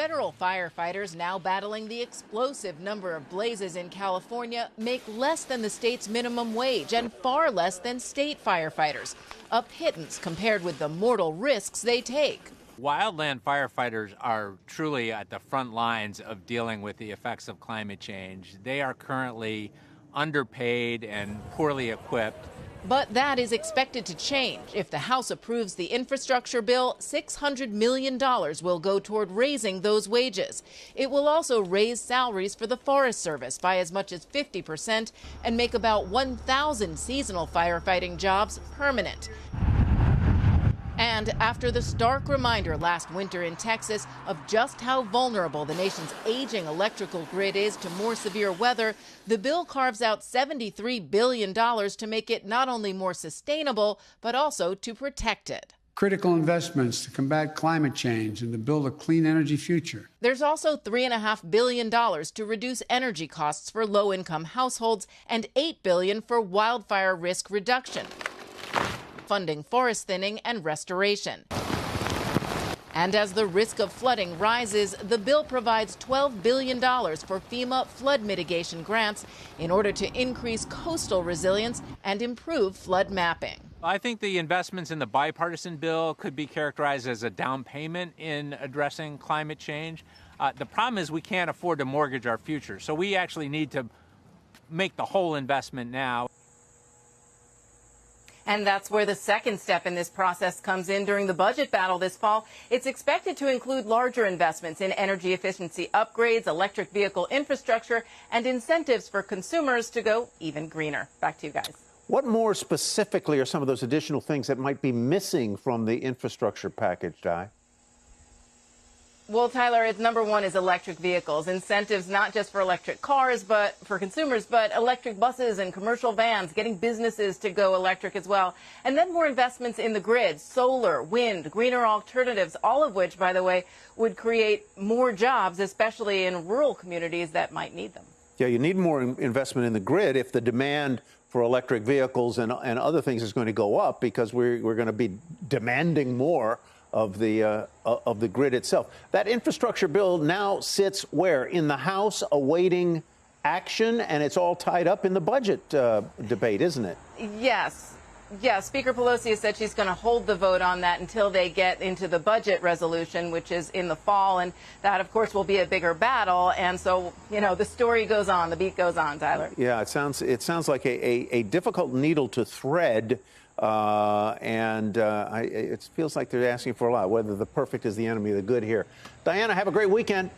Federal firefighters now battling the explosive number of blazes in California make less than the state's minimum wage and far less than state firefighters, a pittance compared with the mortal risks they take. Wildland firefighters are truly at the front lines of dealing with the effects of climate change. They are currently underpaid and poorly equipped. But that is expected to change. If the House approves the infrastructure bill, $600 million will go toward raising those wages. It will also raise salaries for the Forest Service by as much as 50% and make about 1,000 seasonal firefighting jobs permanent. And after the stark reminder last winter in Texas of just how vulnerable the nation's aging electrical grid is to more severe weather, the bill carves out $73 billion to make it not only more sustainable, but also to protect it. Critical investments to combat climate change and to build a clean energy future. There's also $3.5 billion to reduce energy costs for low-income households and $8 billion for wildfire risk reduction, funding forest thinning and restoration. And as the risk of flooding rises, the bill provides $12 billion for FEMA flood mitigation grants in order to increase coastal resilience and improve flood mapping. I think the investments in the bipartisan bill could be characterized as a down payment in addressing climate change. The problem is we can't afford to mortgage our future, so we actually need to make the whole investment now. And that's where the second step in this process comes in during the budget battle this fall. It's expected to include larger investments in energy efficiency upgrades, electric vehicle infrastructure, and incentives for consumers to go even greener. Back to you guys. What more specifically are some of those additional things that might be missing from the infrastructure package, Di? Well, Tyler, it's number one is electric vehicles. Incentives not just for electric cars, but for consumers, but electric buses and commercial vans, getting businesses to go electric as well. And then more investments in the grid, solar, wind, greener alternatives, all of which, by the way, would create more jobs, especially in rural communities that might need them. Yeah, you need more investment in the grid if the demand for electric vehicles and other things is going to go up, because we're going to be demanding more of the grid itself. That infrastructure bill now sits where? In the House, awaiting action, and it's all tied up in the budget debate, isn't it? Yes. Yeah, Speaker Pelosi has said she's going to hold the vote on that until they get into the budget resolution, which is in the fall, and that, of course, will be a bigger battle. And so, you know, the story goes on, the beat goes on, Tyler. Yeah, it sounds like a difficult needle to thread. It feels like they're asking for a lot, whether the perfect is the enemy of the good here. Diana, have a great weekend.